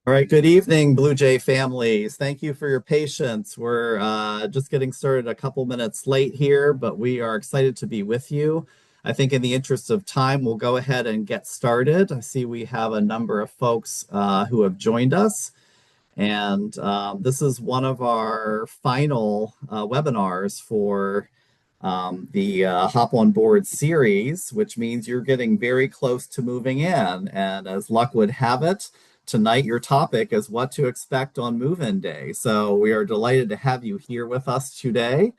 All right, good evening, Blue Jay families. Thank you for your patience. We're just getting started a couple minutes late here, but we are excited to be with you. I think in the interest of time, we'll go ahead and get started. I see we have a number of folks who have joined us, and this is one of our final webinars for the Hop on Board series, which means you're getting very close to moving in. And as luck would have it, tonight your topic is what to expect on move-in day. So we are delighted to have you here with us today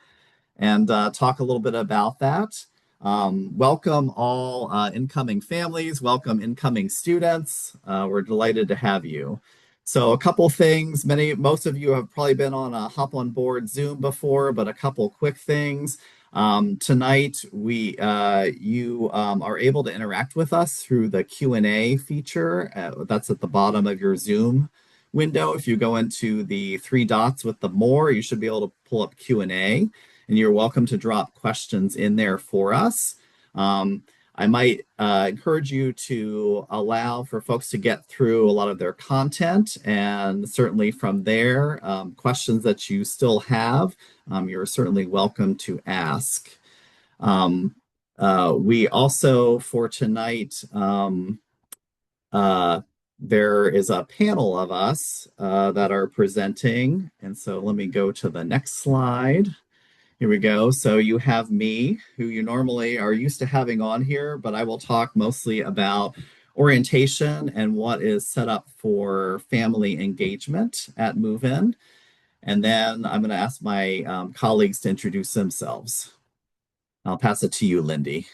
and talk a little bit about that. Welcome all incoming families, welcome incoming students. We're delighted to have you. So a couple things, most of you have probably been on a Hop on Board Zoom before, but a couple quick things. Tonight you are able to interact with us through the Q&A feature. That's at the bottom of your Zoom window. If you go into the three dots with the more, you should be able to pull up Q&A, and you're welcome to drop questions in there for us. I might encourage you to allow for folks to get through a lot of their content, and certainly from there, questions that you still have, you're certainly welcome to ask. We also, for tonight, there is a panel of us that are presenting, and so let me go to the next slide. Here we go. So you have me, who you normally are used to having on here, but I will talk mostly about orientation and what is set up for family engagement at Move In. And then I'm going to ask my colleagues to introduce themselves. I'll pass it to you, Lindy.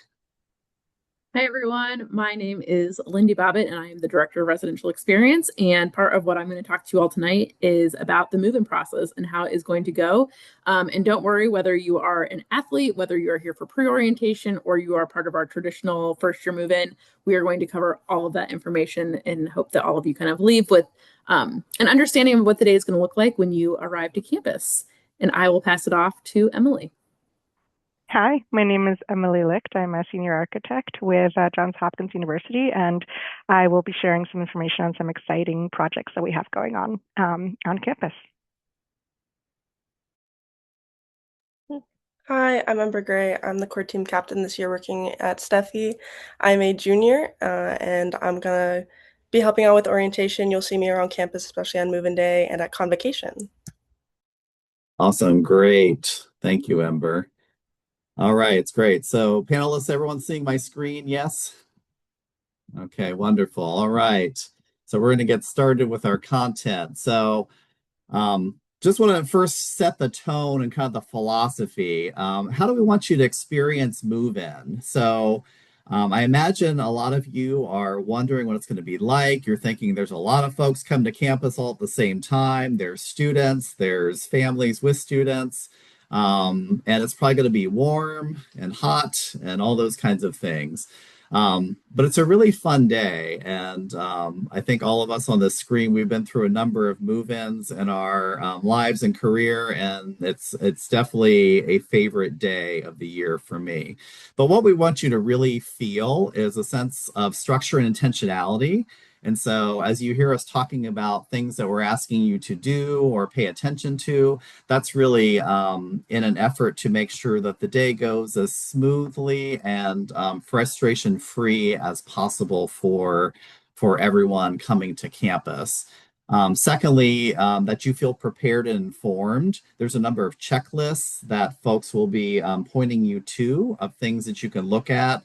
Hi, everyone. My name is Lindy Bobbitt, and I am the Director of Residential Experience. And part of what I'm going to talk to you all tonight is about the move-in process and how it is going to go. And don't worry, whether you are an athlete, whether you are here for pre-orientation, or you are part of our traditional first-year move-in, we are going to cover all of that information and hope that all of you kind of leave with an understanding of what the day is going to look like when you arrive to campus. And I will pass it off to Emily. Hi, my name is Emily Licht. I'm a senior architect with Johns Hopkins University, and I will be sharing some information on some exciting projects that we have going on campus. Hi, I'm Ember Gray. I'm the core team captain this year working at Steffi. I'm a junior, and I'm gonna be helping out with orientation. You'll see me around campus, especially on move-in day and at convocation. Awesome. Great. Thank you, Ember. All right. It's great. So panelists, everyone seeing my screen? Yes? Okay, wonderful. All right. So we're going to get started with our content. So just want to first set the tone and kind of the philosophy. How do we want you to experience move-in? So I imagine a lot of you are wondering what it's going to be like. You're thinking there's a lot of folks come to campus all at the same time. There's students, there's families with students, and it's probably going to be warm and hot and all those kinds of things. But it's a really fun day. And I think all of us on the screen, we've been through a number of move-ins in our lives and career, and it's definitely a favorite day of the year for me. But what we want you to really feel is a sense of structure and intentionality. And so, as you hear us talking about things that we're asking you to do or pay attention to, that's really in an effort to make sure that the day goes as smoothly and frustration free as possible for everyone coming to campus. Secondly, that you feel prepared and informed. There's a number of checklists that folks will be pointing you to of things that you can look at.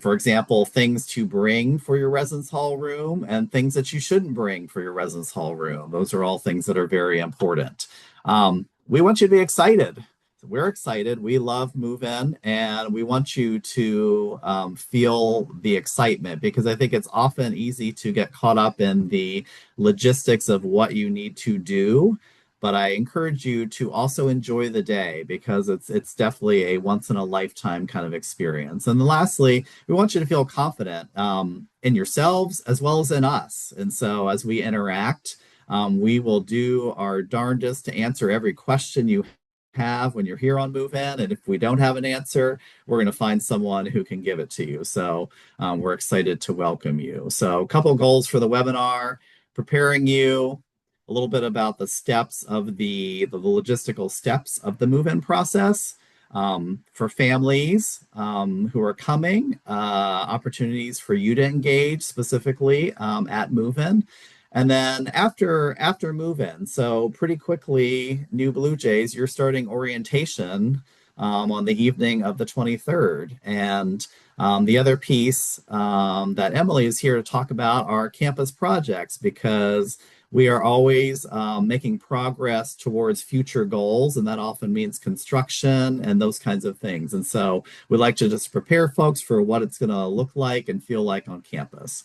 For example, things to bring for your residence hall room and things that you shouldn't bring for your residence hall room. Those are all things that are very important. We want you to be excited. We're excited. We love Move In, and we want you to feel the excitement because I think it's often easy to get caught up in the logistics of what you need to do. But I encourage you to also enjoy the day because it's definitely a once in a lifetime kind of experience. And then lastly, we want you to feel confident in yourselves as well as in us. And so as we interact, we will do our darndest to answer every question you have when you're here on Move In. And if we don't have an answer, we're going to find someone who can give it to you. So we're excited to welcome you. So a couple goals for the webinar. preparing you a little bit about the steps of the logistical steps of the move-in process. For families who are coming, opportunities for you to engage specifically at move-in. And then after move-in, so pretty quickly, New Blue Jays, you're starting orientation on the evening of the 23rd. And the other piece that Emily is here to talk about are campus projects, because we are always making progress towards future goals, and that often means construction and those kinds of things. And so we like to just prepare folks for what it's going to look like and feel like on campus.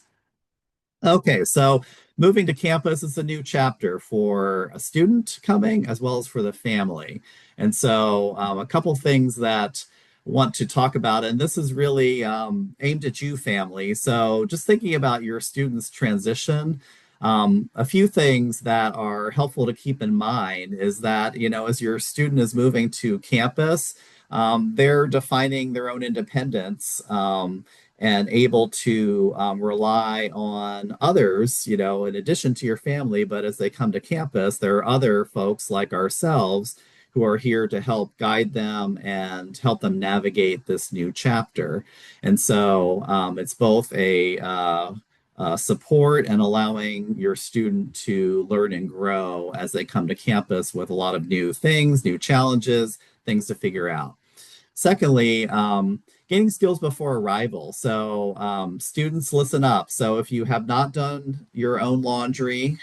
Okay, so moving to campus is a new chapter for a student coming as well as for the family. And so a couple things that I want to talk about, and this is really aimed at you, family. So just thinking about your students' transition, a few things that are helpful to keep in mind is that, as your student is moving to campus, they're defining their own independence and able to rely on others, in addition to your family. But as they come to campus, there are other folks like ourselves who are here to help guide them and help them navigate this new chapter. And so it's both a support and allowing your student to learn and grow as they come to campus with a lot of new things, new challenges, things to figure out. Secondly, gaining skills before arrival. So students, listen up. So if you have not done your own laundry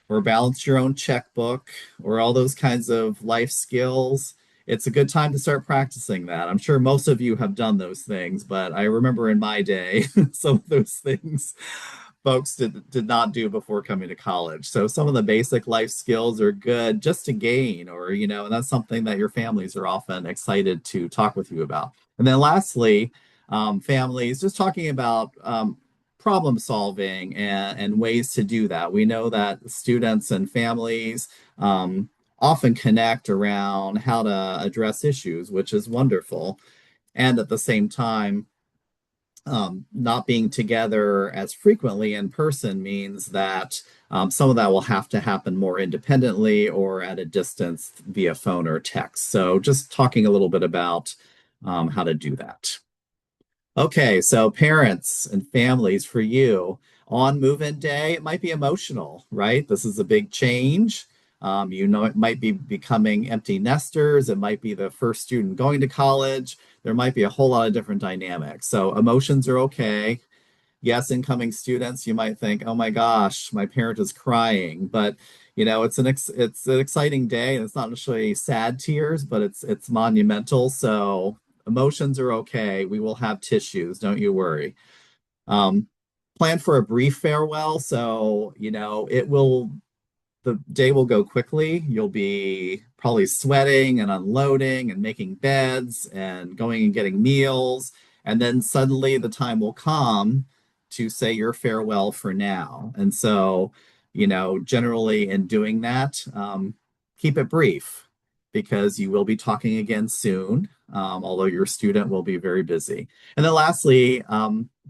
or balanced your own checkbook or all those kinds of life skills, it's a good time to start practicing that. I'm sure most of you have done those things, but I remember in my day, some of those things folks did not do before coming to college. So some of the basic life skills are good just to gain, or, and that's something that your families are often excited to talk with you about. And then lastly, families, just talking about problem solving and ways to do that. We know that students and families often connect around how to address issues, which is wonderful. And at the same time, not being together as frequently in person means that some of that will have to happen more independently or at a distance via phone or text. So just talking a little bit about how to do that. Okay, so parents and families, for you, on move-in day, it might be emotional, right? This is a big change. It might be becoming empty nesters. It might be the first student going to college. There might be a whole lot of different dynamics. So emotions are okay. Yes, incoming students, you might think, oh my gosh, my parent is crying. But it's an exciting day, and it's not necessarily sad tears, but it's monumental. So emotions are okay. We will have tissues, don't you worry. Plan for a brief farewell. So, the day will go quickly. You'll be probably sweating and unloading and making beds and going and getting meals. And then suddenly the time will come to say your farewell for now. And so, generally in doing that, keep it brief, because you will be talking again soon, although your student will be very busy. And then lastly,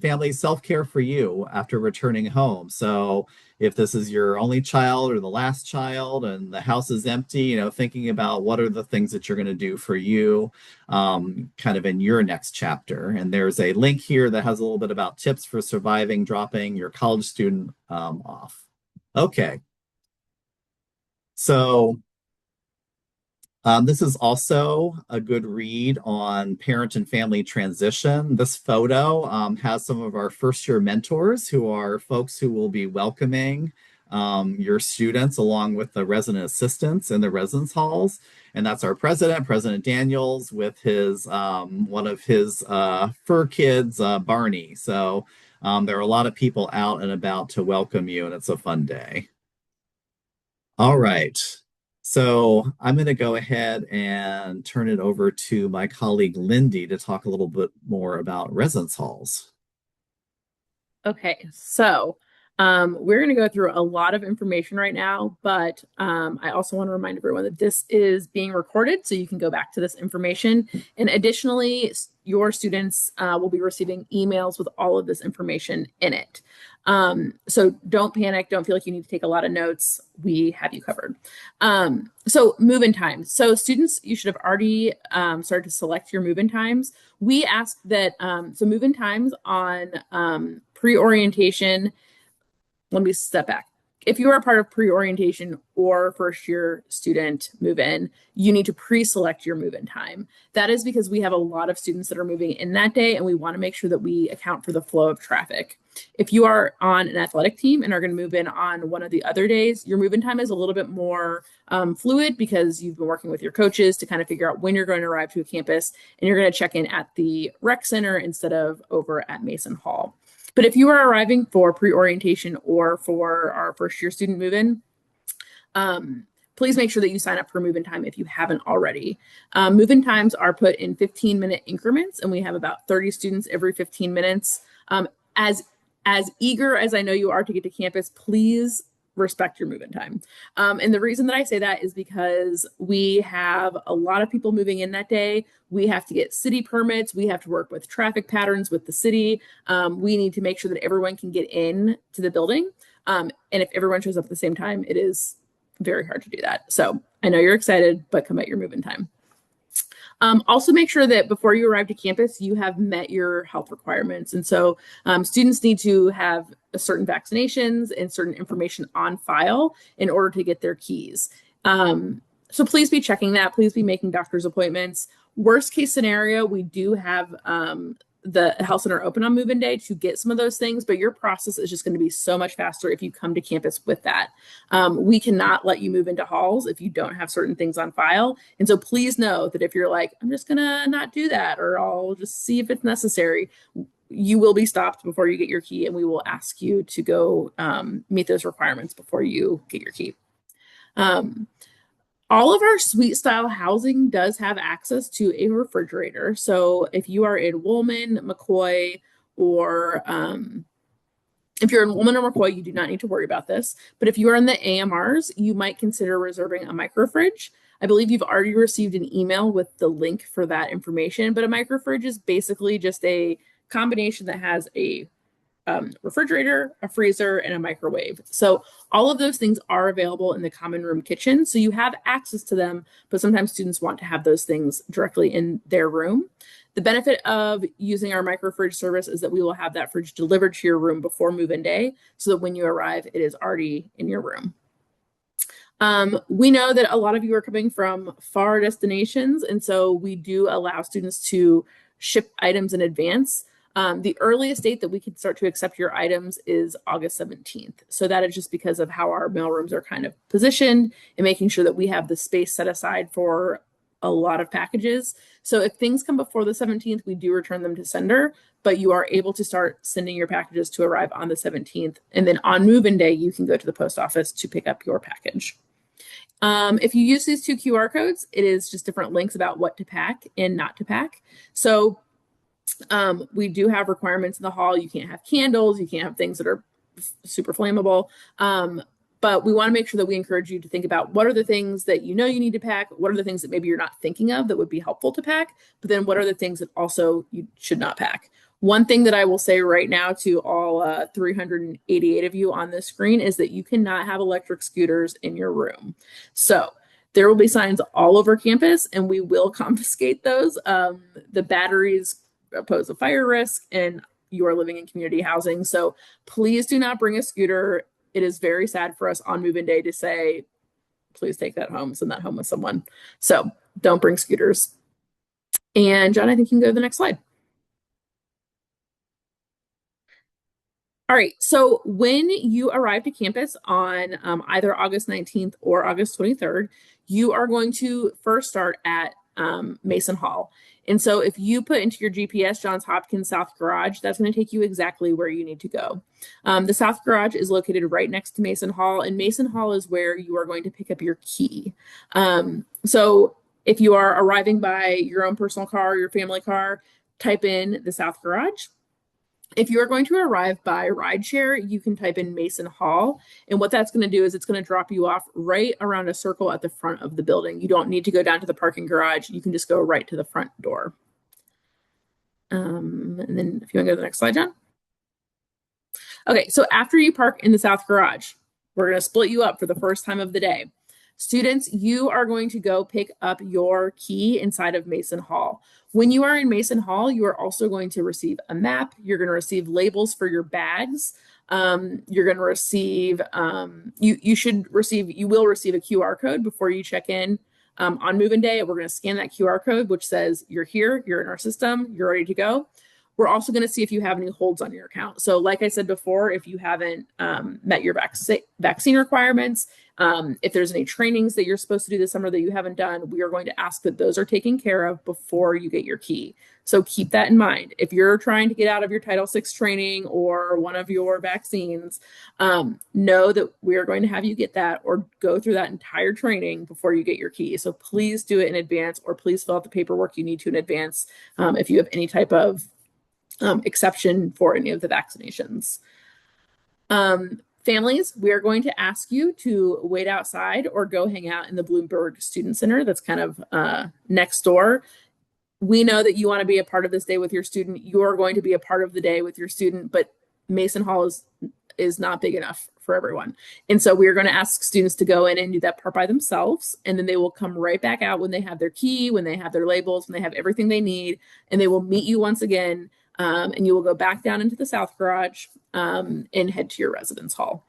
family self-care for you after returning home. So if this is your only child or the last child and the house is empty, thinking about what are the things that you're going to do for you kind of in your next chapter. And there's a link here that has a little bit about tips for surviving dropping your college student off. Okay. So this is also a good read on parent and family transition. This photo has some of our first year mentors, who are folks who will be welcoming your students along with the resident assistants in the residence halls. And that's our president, President Daniels, with his one of his fur kids, Barney. So there are a lot of people out and about to welcome you, and it's a fun day. All right. So I'm going to go ahead and turn it over to my colleague Lindy to talk a little bit more about residence halls. Okay, so we're going to go through a lot of information right now, but I also want to remind everyone that this is being recorded, so you can go back to this information. And additionally, your students will be receiving emails with all of this information in it. So don't panic. Don't feel like you need to take a lot of notes. We have you covered. So move-in times. So students, you should have already started to select your move-in times. We ask that, so move-in times on pre-orientation. Let me step back. If you are a part of pre-orientation or first year student move-in, you need to pre-select your move-in time. That is because we have a lot of students that are moving in that day, and we want to make sure that we account for the flow of traffic. If you are on an athletic team and are going to move in on one of the other days, your move-in time is a little bit more fluid because you've been working with your coaches to kind of figure out when you're going to arrive to a campus, and you're going to check in at the rec center instead of over at Mason Hall. But if you are arriving for pre-orientation or for our first year student move-in, please make sure that you sign up for move-in time if you haven't already. Move-in times are put in 15-minute increments, and we have about 30 students every 15 minutes. As eager as I know you are to get to campus, please respect your move-in time. And the reason that I say that is because we have a lot of people moving in that day. We have to get city permits. We have to work with traffic patterns with the city. We need to make sure that everyone can get in to the building. And if everyone shows up at the same time, it is very hard to do that. So I know you're excited, but come at your move-in time. Also make sure that before you arrive to campus, you have met your health requirements. And so students need to have certain vaccinations and certain information on file in order to get their keys. So please be checking that. Please be making doctor's appointments. Worst case scenario, we do have the health center open on move-in day to get some of those things, but your process is just going to be so much faster if you come to campus with that. We cannot let you move into halls if you don't have certain things on file. And so please know that if you're like, I'm just going to not do that, or I'll just see if it's necessary, you will be stopped before you get your key, and we will ask you to go meet those requirements before you get your key. All of our suite style housing does have access to a refrigerator. So if you are in Woolman, McCoy, or if you're in Woolman or McCoy, you do not need to worry about this. But if you are in the AMRs, you might consider reserving a microfridge. I believe you've already received an email with the link for that information, but a microfridge is basically just a combination that has a refrigerator, a freezer, and a microwave. So all of those things are available in the common room kitchen. So you have access to them, but sometimes students want to have those things directly in their room. The benefit of using our microfridge service is that we will have that fridge delivered to your room before move-in day, so that when you arrive, it is already in your room. We know that a lot of you are coming from far destinations, and so we do allow students to ship items in advance. The earliest date that we can start to accept your items is August 17th. So that is just because of how our mailrooms are kind of positioned and making sure that we have the space set aside for a lot of packages. So if things come before the 17th, we do return them to sender, but you are able to start sending your packages to arrive on the 17th. And then on move-in day, you can go to the post office to pick up your package. If you use these two QR codes, it is just different links about what to pack and not to pack. So we do have requirements in the hall. You can't have candles. You can't have things that are super flammable. But we want to make sure that we encourage you to think about what are the things that you know you need to pack, what are the things that maybe you're not thinking of that would be helpful to pack, but then what are the things that also you should not pack. One thing that I will say right now to all 388 of you on this screen is that you cannot have electric scooters in your room. So there will be signs all over campus, and we will confiscate those. The batteries pose a fire risk, and you are living in community housing. So please do not bring a scooter. It is very sad for us on move-in day to say, please take that home, send that home with someone. So don't bring scooters. And John, I think you can go to the next slide. All right, so when you arrive to campus on either August 19th or August 23rd, you are going to first start at Mason Hall. And so if you put into your GPS Johns Hopkins South Garage, that's going to take you exactly where you need to go. The South Garage is located right next to Mason Hall, and Mason Hall is where you are going to pick up your key. So if you are arriving by your own personal car or your family car, type in the South Garage. If you are going to arrive by rideshare, you can type in Mason Hall. And what that's going to do is it's going to drop you off right around a circle at the front of the building. You don't need to go down to the parking garage. You can just go right to the front door. And then if you want to go to the next slide, John. Okay, so after you park in the south garage, we're going to split you up for the first time of the day. Students, you are going to go pick up your key inside of Mason Hall. When you are in Mason Hall, you are also going to receive a map. You're going to receive labels for your bags. You're going to receive, you will receive a QR code before you check in on move-in day. We're going to scan that QR code, which says you're here, you're in our system, you're ready to go. We're also going to see if you have any holds on your account. So like I said before, if you haven't met your vaccine requirements, if there's any trainings that you're supposed to do this summer that you haven't done, we are going to ask that those are taken care of before you get your key. So keep that in mind. If you're trying to get out of your Title VI training or one of your vaccines, know that we are going to have you get that or go through that entire training before you get your key. So please do it in advance, or please fill out the paperwork you need to in advance if you have any type of exception for any of the vaccinations. Families, we are going to ask you to wait outside or go hang out in the Bloomberg Student Center that's kind of next door. We know that you want to be a part of this day with your student. You are going to be a part of the day with your student, but Mason Hall is not big enough for everyone. And so we are going to ask students to go in and do that part by themselves. And then they will come right back out when they have their key, when they have their labels, when they have everything they need, and they will meet you once again. And you will go back down into the south garage and head to your residence hall.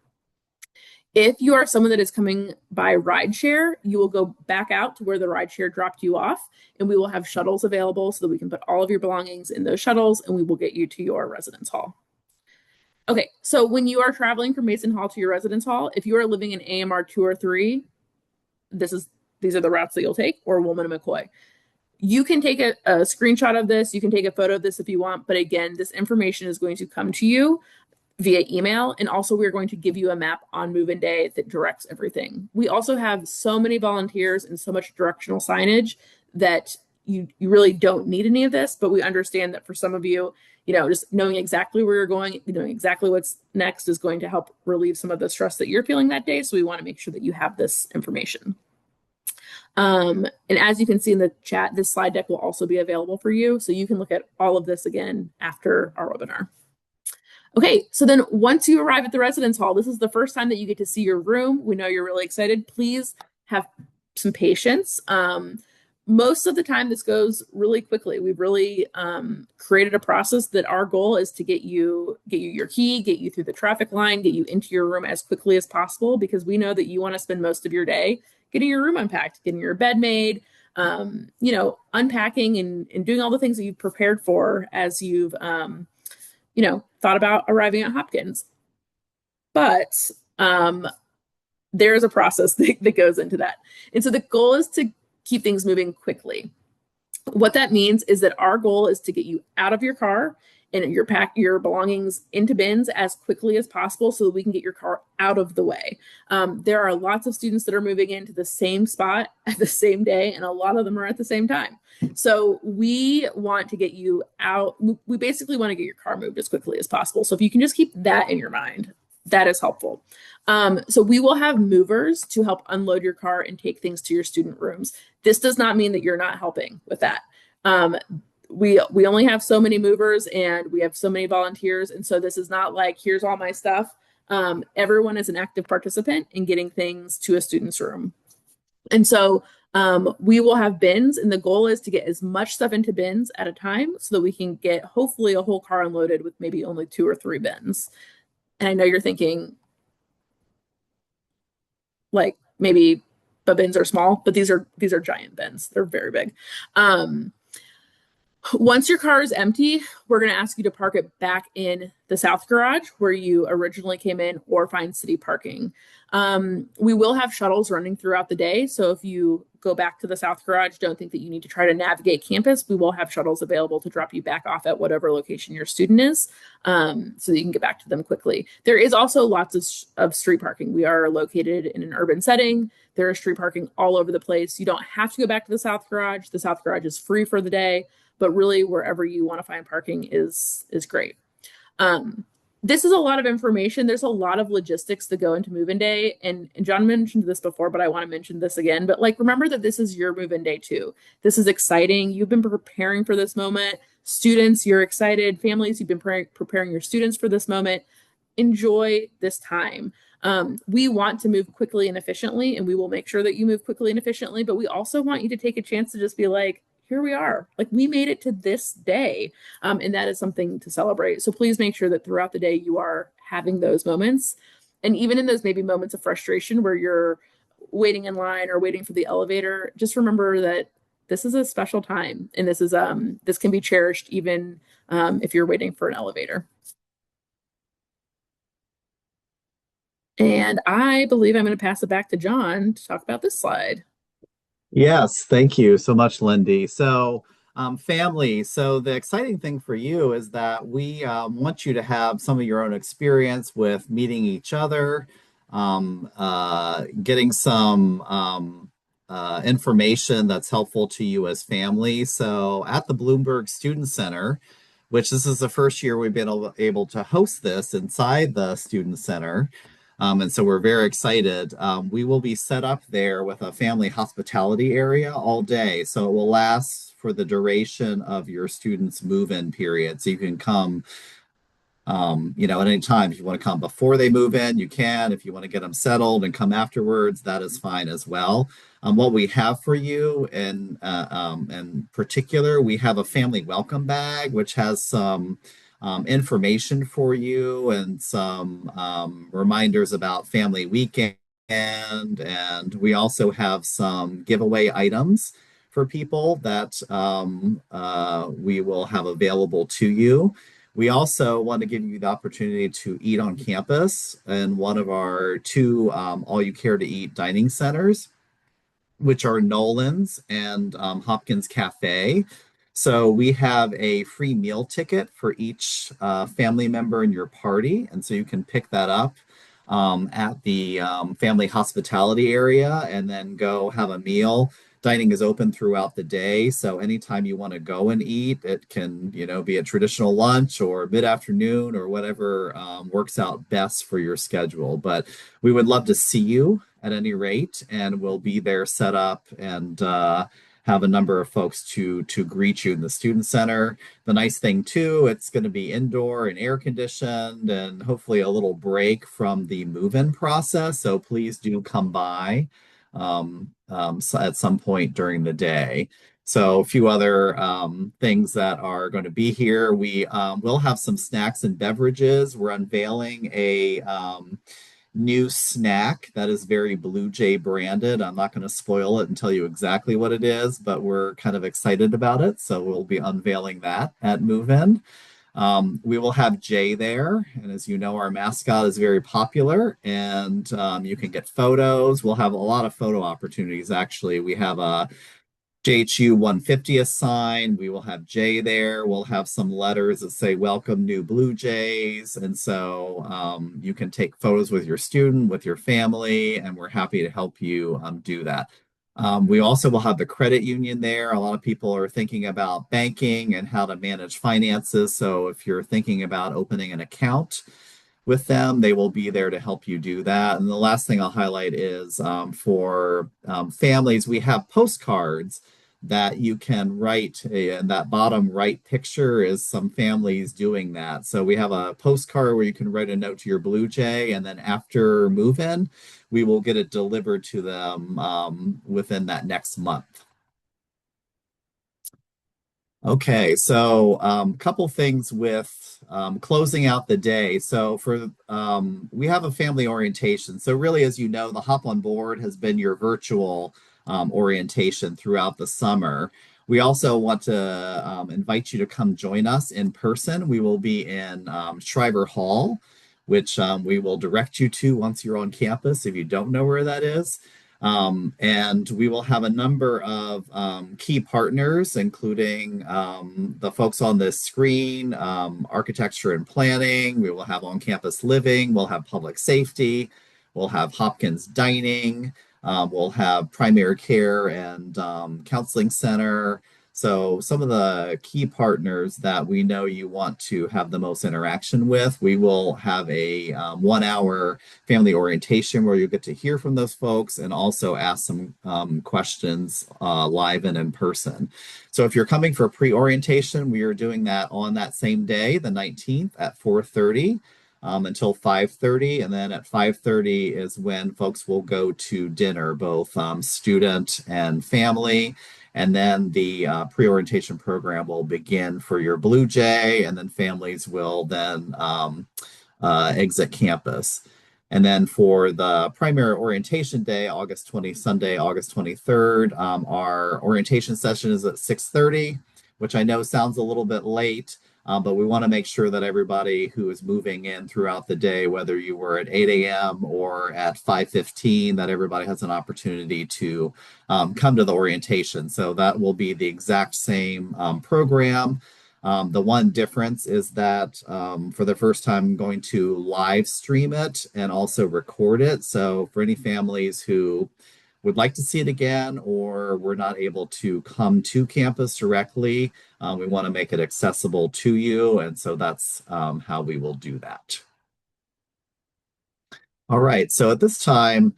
If you are someone that is coming by rideshare, you will go back out to where the rideshare dropped you off, and we will have shuttles available so that we can put all of your belongings in those shuttles, and we will get you to your residence hall. Okay, so when you are traveling from Mason Hall to your residence hall, if you are living in AMR 2 or 3, these are the routes that you'll take, or Woolman and McCoy. You can take a screenshot of this. You can take a photo of this if you want. But again, this information is going to come to you via email. And also we're going to give you a map on move-in day that directs everything. We also have so many volunteers and so much directional signage that you really don't need any of this. But we understand that for some of you, just knowing exactly where you're going, knowing exactly what's next is going to help relieve some of the stress that you're feeling that day. So we want to make sure that you have this information. And as you can see in the chat, this slide deck will also be available for you. So you can look at all of this again after our webinar. Okay, so then once you arrive at the residence hall, this is the first time that you get to see your room. We know you're really excited. Please have some patience. Most of the time this goes really quickly. We've really created a process that our goal is to get you your key, get you through the traffic line, get you into your room as quickly as possible, because we know that you want to spend most of your day getting your room unpacked, getting your bed made, unpacking and doing all the things that you've prepared for as you've, thought about arriving at Hopkins. But there is a process that goes into that. And so the goal is to keep things moving quickly. What that means is that our goal is to get you out of your car and your belongings into bins as quickly as possible so that we can get your car out of the way. There are lots of students that are moving into the same spot at the same day, and a lot of them are at the same time. So we want to get you out. We basically want to get your car moved as quickly as possible. So if you can just keep that in your mind, that is helpful. So we will have movers to help unload your car and take things to your student rooms. This does not mean that you're not helping with that. We only have so many movers and we have so many volunteers. And so this is not like, here's all my stuff. Everyone is an active participant in getting things to a student's room. And so we will have bins, and the goal is to get as much stuff into bins at a time so that we can get hopefully a whole car unloaded with maybe only 2 or 3 bins. And I know you're thinking like maybe the bins are small, but these are giant bins. They're very big. Once your car is empty, we're going to ask you to park it back in the south garage where you originally came in, or find city parking. We will have shuttles running throughout the day. So if you go back to the south garage, don't think that you need to try to navigate campus. We will have shuttles available to drop you back off at whatever location your student is, so that you can get back to them quickly. There is also lots of street parking. We are located in an urban setting. There is street parking all over the place. You don't have to go back to the south garage. The south garage is free for the day, but really wherever you want to find parking is great. This is a lot of information. There's a lot of logistics that go into move-in day. And John mentioned this before, but I want to mention this again. But remember that this is your move-in day too. This is exciting. You've been preparing for this moment. Students, you're excited. Families, you've been preparing your students for this moment. enjoy this time. We want to move quickly and efficiently, and we will make sure that you move quickly and efficiently, but we also want you to take a chance to just be like, here we are. Like, we made it to this day. And that is something to celebrate. So please make sure that throughout the day you are having those moments. And even in those maybe moments of frustration where you're waiting in line or waiting for the elevator, just remember that this is a special time, and this can be cherished even if you're waiting for an elevator. And I believe I'm going to pass it back to John to talk about this slide. Yes, thank you so much, Lindy. So, family. So, the exciting thing for you is that we want you to have some of your own experience with meeting each other, getting some information that's helpful to you as family. So, at the Bloomberg Student Center, which this is the first year we've been able to host this inside the Student Center. And so we're very excited. We will be set up there with a family hospitality area all day. So it will last for the duration of your students' move-in period. So you can come, at any time. If you want to come before they move in, you can. If you want to get them settled and come afterwards, that is fine as well. What we have for you in particular, we have a family welcome bag, which has some information for you and some reminders about family weekend. And we also have some giveaway items for people that we will have available to you. We also want to give you the opportunity to eat on campus in one of our two all you care to eat dining centers, which are Nolan's and Hopkins Cafe. So we have a free meal ticket for each family member in your party. And so you can pick that up at the family hospitality area and then go have a meal. Dining is open throughout the day. So anytime you want to go and eat, it can, be a traditional lunch or mid-afternoon or whatever works out best for your schedule. But we would love to see you at any rate, and we'll be there set up and have a number of folks to greet you in the student center. The nice thing too, it's going to be indoor and air conditioned and hopefully a little break from the move-in process. So please do come by at some point during the day. So a few other things that are going to be here. We will have some snacks and beverages. We're unveiling a new snack that is very Blue Jay branded. I'm not going to spoil it and tell you exactly what it is, but we're kind of excited about it. So we'll be unveiling that at move-in. We will have Jay there. And as you know, our mascot is very popular and you can get photos. We'll have a lot of photo opportunities, actually. We have a JHU 150th sign. We will have Jay there. We'll have some letters that say, welcome new Blue Jays. And so you can take photos with your student, with your family, and we're happy to help you do that. We also will have the credit union there. A lot of people are thinking about banking and how to manage finances. So if you're thinking about opening an account with them, they will be there to help you do that. And the last thing I'll highlight is for families, we have postcards that you can write. And that bottom right picture is some families doing that. So we have a postcard where you can write a note to your Blue Jay, and then after move-in, we will get it delivered to them within that next month. Okay, so a couple things with closing out the day. So we have a family orientation. So really, as you know, the Hop on Board has been your virtual orientation throughout the summer. We also want to invite you to come join us in person. We will be in Shriver Hall, which we will direct you to once you're on campus if you don't know where that is. And we will have a number of key partners, including the folks on this screen, architecture and planning. We will have on-campus living. We'll have public safety. We'll have Hopkins dining. We'll have primary care and counseling center. So some of the key partners that we know you want to have the most interaction with, we will have a 1-hour family orientation where you get to hear from those folks and also ask some questions live and in person. So if you're coming for pre-orientation, we are doing that on that same day, the 19th at 4:30. until 5:30, and then at 5:30 is when folks will go to dinner, both student and family. And then the pre-orientation program will begin for your Blue Jay, and then families will then exit campus. And then for the primary orientation day, Sunday, August 23rd, our orientation session is at 6:30, which I know sounds a little bit late, but we want to make sure that everybody who is moving in throughout the day, whether you were at 8 a.m. or at 5:15, that everybody has an opportunity to come to the orientation. So that will be the exact same program. The one difference is that for the first time, I'm going to live stream it and also record it. So for any families who would like to see it again or were not able to come to campus directly, we want to make it accessible to you. And so that's how we will do that. All right, so at this time,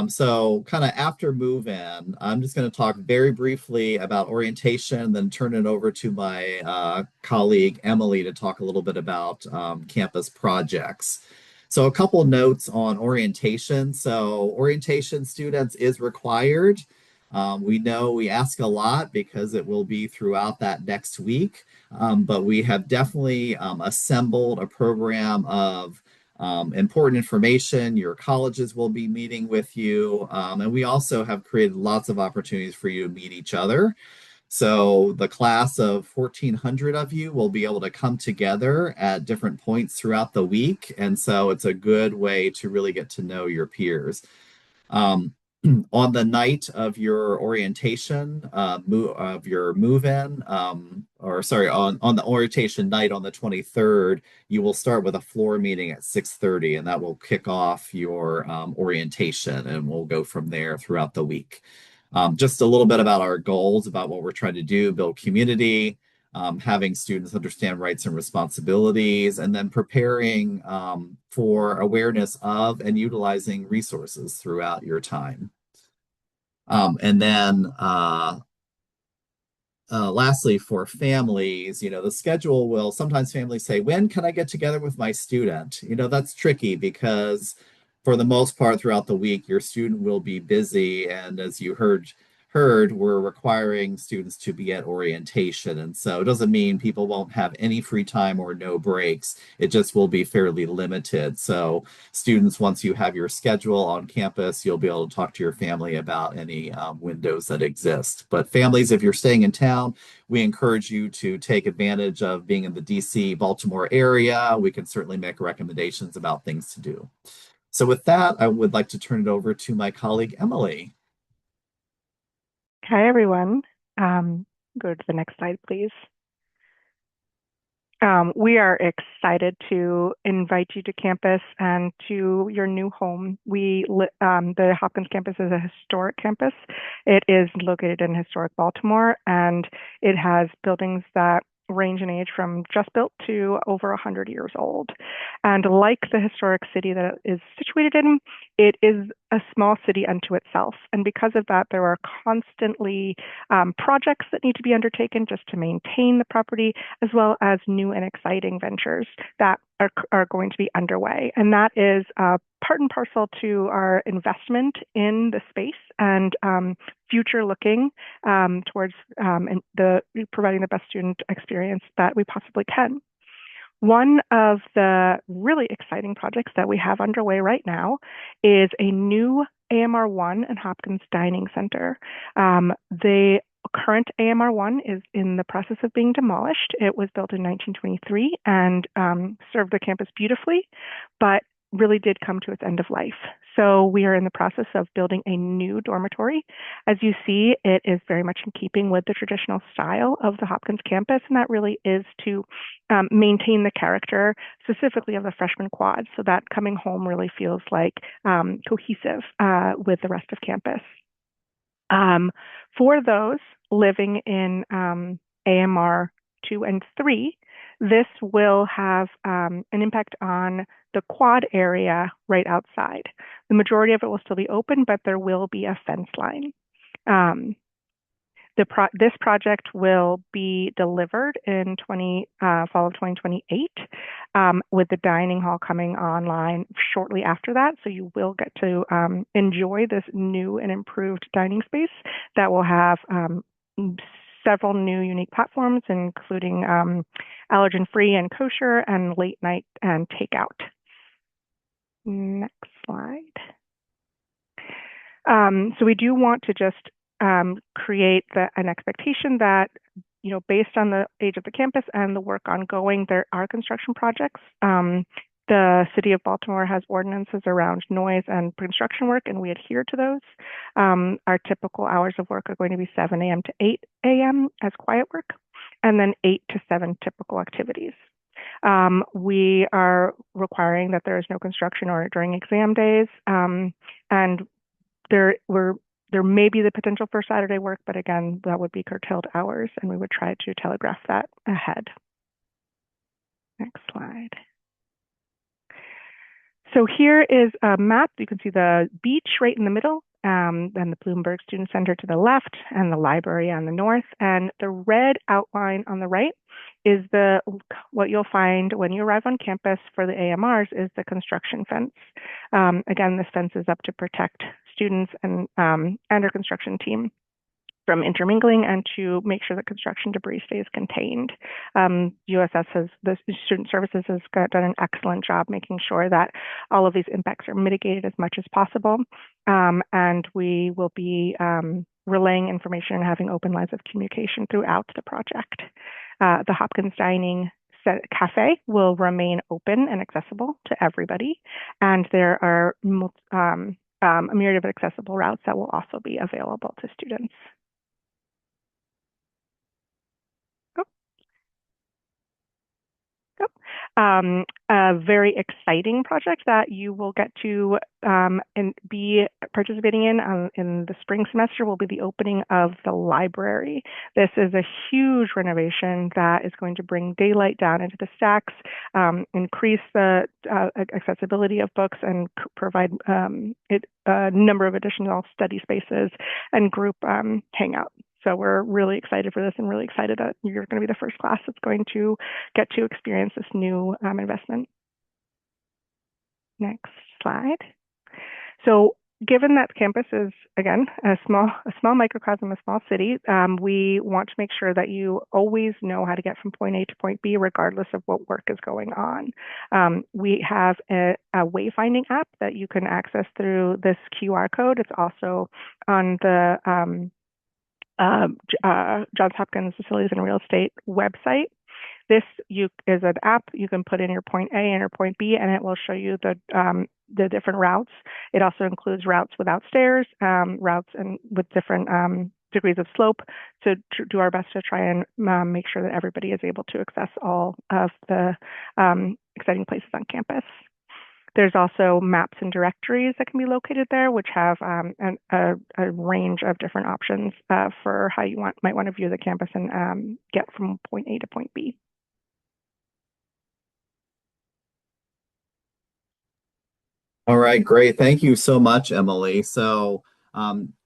so kind of after move-in, I'm just going to talk very briefly about orientation, then turn it over to my colleague Emily to talk a little bit about campus projects. So a couple notes on orientation. So orientation students is required. We know we ask a lot because it will be throughout that next week, but we have definitely assembled a program of important information. Your colleges will be meeting with you. And we also have created lots of opportunities for you to meet each other. So the class of 1,400 of you will be able to come together at different points throughout the week. And so it's a good way to really get to know your peers. On the night of your orientation, of your move-in, on the orientation night on the 23rd, you will start with a floor meeting at 6:30, and that will kick off your orientation, and we'll go from there throughout the week. Just a little bit about our goals, about what we're trying to do, build community, having students understand rights and responsibilities, and then preparing for awareness of and utilizing resources throughout your time. And then lastly, for families, the schedule will sometimes families say, when can I get together with my student? That's tricky because for the most part throughout the week, your student will be busy. And as you heard, we're requiring students to be at orientation. And so it doesn't mean people won't have any free time or no breaks. It just will be fairly limited. So students, once you have your schedule on campus, you'll be able to talk to your family about any windows that exist. But families, if you're staying in town, we encourage you to take advantage of being in the DC, Baltimore area. We can certainly make recommendations about things to do. So with that, I would like to turn it over to my colleague, Emily. Hi, everyone. Go to the next slide, please. We are excited to invite you to campus and to your new home. The Hopkins campus is a historic campus. It is located in historic Baltimore, and it has buildings that range in age from just built to over 100 years old. And like the historic city that it is situated in, it is a small city unto itself. And because of that, there are constantly projects that need to be undertaken just to maintain the property, as well as new and exciting ventures that are going to be underway. And that is part and parcel to our investment in the space and future looking towards providing the best student experience that we possibly can. One of the really exciting projects that we have underway right now is a new AMR 1 and Hopkins Dining Center. The current AMR 1 is in the process of being demolished. It was built in 1923 and served the campus beautifully, but really did come to its end of life. So we are in the process of building a new dormitory. As you see, it is very much in keeping with the traditional style of the Hopkins campus, and that really is to maintain the character specifically of the freshman quad, so that coming home really feels like cohesive with the rest of campus. For those living in AMR 2 and 3, this will have an impact on the quad area right outside. The majority of it will still be open, but there will be a fence line. This project will be delivered in fall of 2028, with the dining hall coming online shortly after that. So you will get to enjoy this new and improved dining space that will have several new unique platforms, including allergen-free and kosher and late night and takeout. Next slide. So we do want to just create an expectation that, based on the age of the campus and the work ongoing, there are construction projects. The City of Baltimore has ordinances around noise and construction work, and we adhere to those. Our typical hours of work are going to be 7 a.m. to 8 a.m. as quiet work, and then 8 to 7 typical activities. We are requiring that there is no construction or during exam days, and there may be the potential for Saturday work, but again, that would be curtailed hours, and we would try to telegraph that ahead. Next slide. So here is a map. You can see the beach right in the middle, and the Bloomberg Student Center to the left, and the library on the north. And the red outline on the right is what you'll find when you arrive on campus for the AMRs is the construction fence. Again, this fence is up to protect students and our construction team from intermingling and to make sure that construction debris stays contained. the Student Services has done an excellent job making sure that all of these impacts are mitigated as much as possible. And we will be relaying information and having open lines of communication throughout the project. The Hopkins Dining Cafe will remain open and accessible to everybody. And there are a myriad of accessible routes that will also be available to students. A very exciting project that you will get to and be participating in the spring semester will be the opening of the library. This is a huge renovation that is going to bring daylight down into the stacks, increase the accessibility of books, and provide a number of additional study spaces and group hangout. So we're really excited for this and really excited that you're going to be the first class that's going to get to experience this new investment. Next slide. So given that campus is, again, a small microcosm, a small city, we want to make sure that you always know how to get from point A to point B, regardless of what work is going on. We have a wayfinding app that you can access through this QR code. It's also on the Johns Hopkins Facilities and Real Estate website. This is an app you can put in your point A and your point B, and it will show you the different routes. It also includes routes without stairs, routes and with different degrees of slope, to do our best to try and make sure that everybody is able to access all of the exciting places on campus. There's also maps and directories that can be located there, which have a range of different options for how you might want to view the campus and get from point A to point B. All right, great. Thank you so much, Emily. So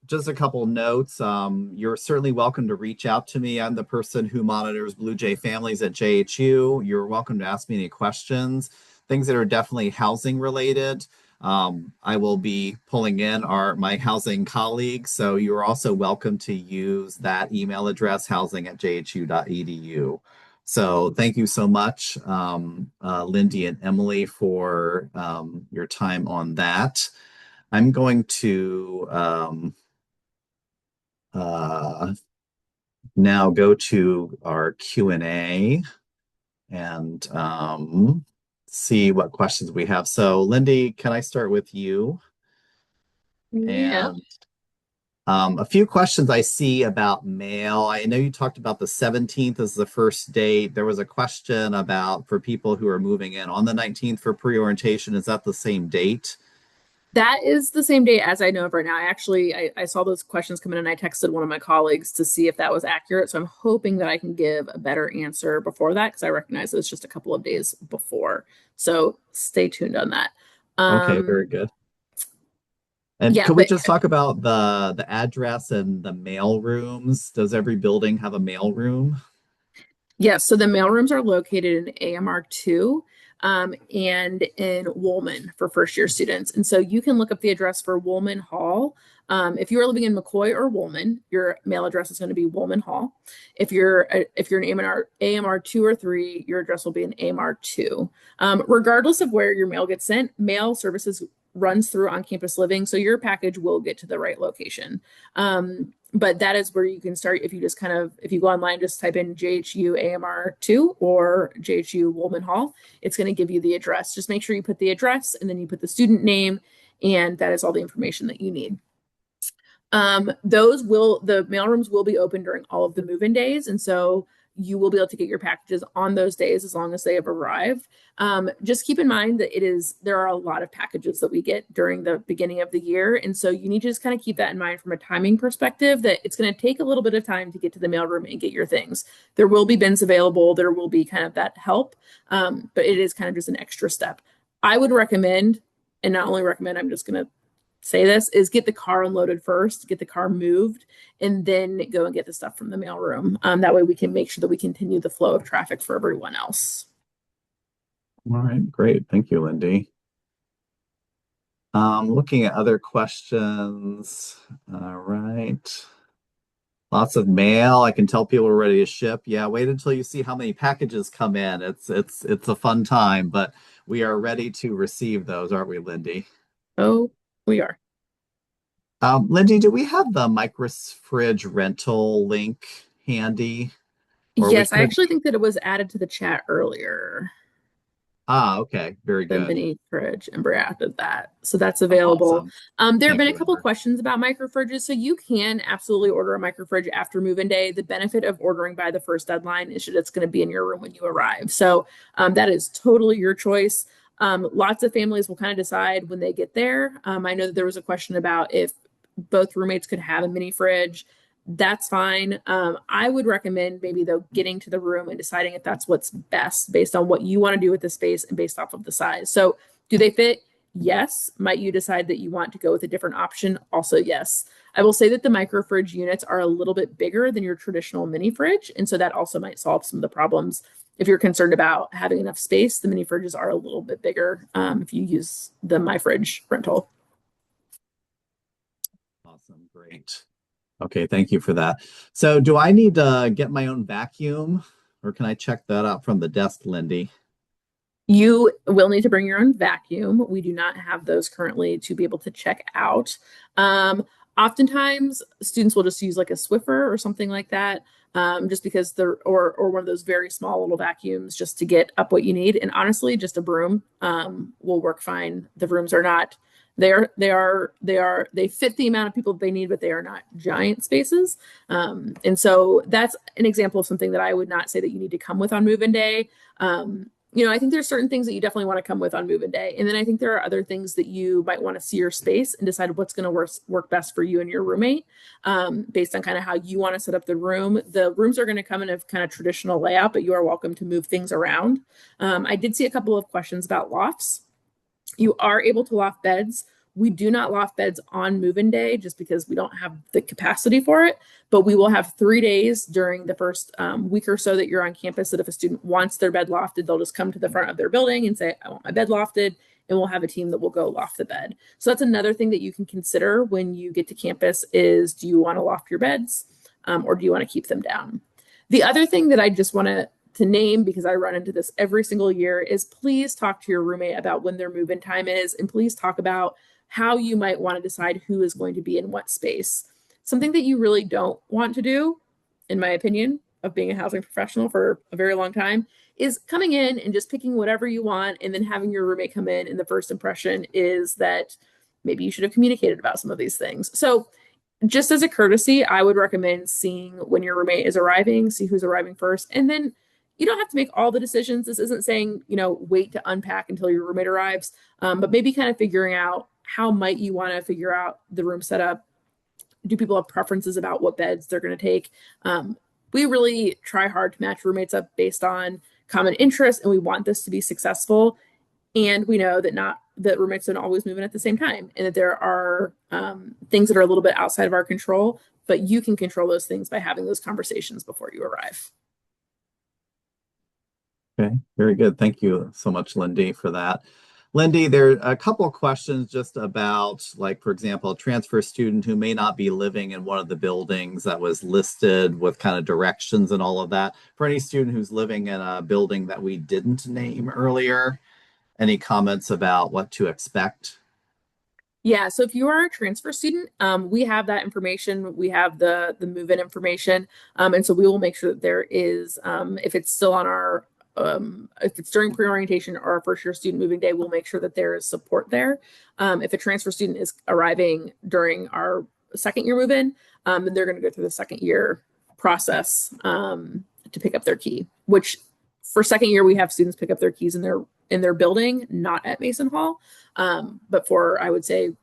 just a couple notes. You're certainly welcome to reach out to me. I'm the person who monitors Blue Jay families at JHU. You're welcome to ask me any questions. Things that are definitely housing related. I will be pulling in my housing colleagues, so you're also welcome to use that email address, housing@jhu.edu. So thank you so much, Lindy and Emily, for your time on that. I'm going to now go to our Q&A and see what questions we have. So Lindy, can I start with you? Yeah. And a few questions I see about mail. I know you talked about the 17th as the first date. There was a question about for people who are moving in on the 19th for pre-orientation. Is that the same date? That is the same date as I know of right now. I saw those questions come in and I texted one of my colleagues to see if that was accurate. So I'm hoping that I can give a better answer before that, because I recognize it's just a couple of days before. So stay tuned on that. Okay, very good. And Yeah, could we but just talk about the address and the mail rooms? Does every building have a mail room? yes, so the mailrooms are located in AMR2 and in Woolman for first year students. And so you can look up the address for Woolman Hall. If you are living in McCoy or Woolman, your mail address is going to be Woolman Hall. If you're in AMR 2 or 3, your address will be in AMR 2. Regardless of where your mail gets sent, mail services runs through on campus living, so your package will get to the right location. But that is where you can start if you just if you go online, just type in JHU AMR2 or JHU Woolman Hall. It's going to give you the address. Just make sure you put the address and then you put the student name, and that is all the information that you need. The mailrooms will be open during all of the move-in days, and so you will be able to get your packages on those days as long as they have arrived. Just keep in mind that there are a lot of packages that we get during the beginning of the year, and so you need to just kind of keep that in mind from a timing perspective, that it's going to take a little bit of time to get to the mailroom and get your things. There will be bins available, there will be kind of that help, but it is kind of just an extra step. I would recommend, and not only recommend, I'm just going to say this, is get the car unloaded first, get the car moved, and then go and get the stuff from the mailroom. That way we can make sure that we continue the flow of traffic for everyone else. All right, great. Thank you, Lindy. Looking at other questions. All right. Lots of mail. I can tell people are ready to ship. Yeah, wait until you see how many packages come in. It's a fun time, but we are ready to receive those, aren't we, Lindy? Oh, we are. Lindy, do we have the microfridge rental link handy? Or we Yes, I could. actually think that it was added to the chat earlier. Okay, very The good. mini fridge, and Brea did that. So that's available. Awesome. There have Thank been a you, couple Amber. questions about microfridges. So you can absolutely order a microfridge after move-in day. The benefit of ordering by the first deadline is that it's going to be in your room when you arrive. So that is totally your choice. Lots of families will kind of decide when they get there. I know that there was a question about if both roommates could have a mini fridge. That's fine. I would recommend maybe though getting to the room and deciding if that's what's best based on what you want to do with the space and based off of the size. So do they fit? Yes. Might you decide that you want to go with a different option? Also, yes. I will say that the micro fridge units are a little bit bigger than your traditional mini fridge. And so that also might solve some of the problems. If you're concerned about having enough space, the mini fridges are a little bit bigger if you use the MyFridge rental. Awesome, great. Okay, thank you for that. So do I need to get my own vacuum, or can I check that out from the desk, Lindy? You will need to bring your own vacuum. We do not have those currently to be able to check out. Oftentimes, students will just use like a Swiffer or something like that, just because or one of those very small little vacuums just to get up what you need. And honestly, just a broom will work fine. The brooms are not. They fit the amount of people that they need, but they are not giant spaces. And so that's an example of something that I would not say that you need to come with on move-in day. I think there's certain things that you definitely want to come with on move-in day. And then I think there are other things that you might want to see your space and decide what's going to work best for you and your roommate based on kind of how you want to set up the room. The rooms are going to come in a kind of traditional layout, but you are welcome to move things around. I did see a couple of questions about lofts. You are able to loft beds. We do not loft beds on move-in day just because we don't have the capacity for it, but we will have 3 days during the first week or so that you're on campus that if a student wants their bed lofted, they'll just come to the front of their building and say, I want my bed lofted, and we'll have a team that will go loft the bed. So that's another thing that you can consider when you get to campus is, do you want to loft your beds or do you want to keep them down? The other thing that I just want to name, because I run into this every single year, is please talk to your roommate about when their move-in time is, and please talk about how you might want to decide who is going to be in what space. Something that you really don't want to do, in my opinion, of being a housing professional for a very long time, is coming in and just picking whatever you want and then having your roommate come in, and the first impression is that maybe you should have communicated about some of these things. So just as a courtesy, I would recommend seeing when your roommate is arriving, see who's arriving first, and then you don't have to make all the decisions. This isn't saying, wait to unpack until your roommate arrives, but maybe kind of figuring out how might you want to figure out the room setup. Do people have preferences about what beds they're going to take? We really try hard to match roommates up based on common interests, and we want this to be successful. And we know that not that roommates don't always move in at the same time, and that there are things that are a little bit outside of our control, but you can control those things by having those conversations before you arrive. Okay, very good. Thank you so much, Lindy, for that. Lindy, there are a couple of questions just about, like, for example, a transfer student who may not be living in one of the buildings that was listed with kind of directions and all of that. For any student who's living in a building that we didn't name earlier, any comments about what to expect? Yeah, so if you are a transfer student, we have that information. We have the move-in information, and so we will make sure that there is, if it's still on our, if it's during pre-orientation or our first year student moving day, we'll make sure that there is support there. If a transfer student is arriving during our second year move-in, then they're going to go through the second year process to pick up their key. Which for second year, we have students pick up their keys in their building, not at Mason Hall. But for, I would say,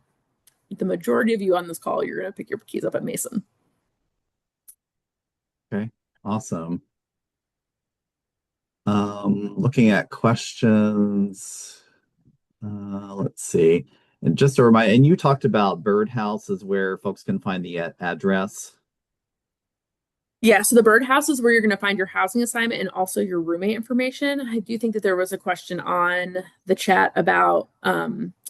the majority of you on this call, you're going to pick your keys up at Mason. Okay, awesome. Looking at questions, let's see. And just a reminder, and you talked about Birdhouse is where folks can find the address. Yeah, so the Birdhouse is where you're going to find your housing assignment and also your roommate information. I do think that there was a question on the chat about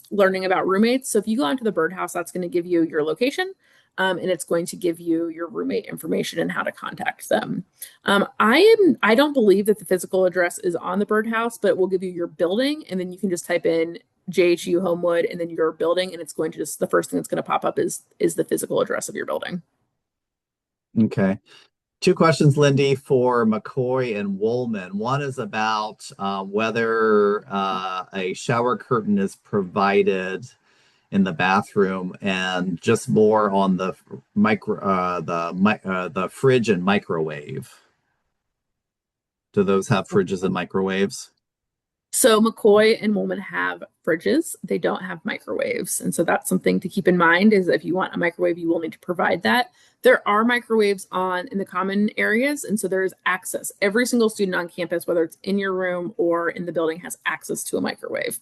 learning about roommates. So if you go onto the Birdhouse, that's going to give you your location, and it's going to give you your roommate information and how to contact them. I don't believe that the physical address is on the Birdhouse, but it will give you your building, and then you can just type in JHU Homewood and then your building, and it's going to just, the first thing that's going to pop up is the physical address of your building. Okay. Two questions, Lindy, for McCoy and Woolman. One is about whether a shower curtain is provided in the bathroom, and just more on the the fridge and microwave. Do those have fridges and microwaves? So McCoy and Woolman have fridges. They don't have microwaves. And so that's something to keep in mind, is if you want a microwave, you will need to provide that. There are microwaves in the common areas. And so there is access. Every single student on campus, whether it's in your room or in the building, has access to a microwave.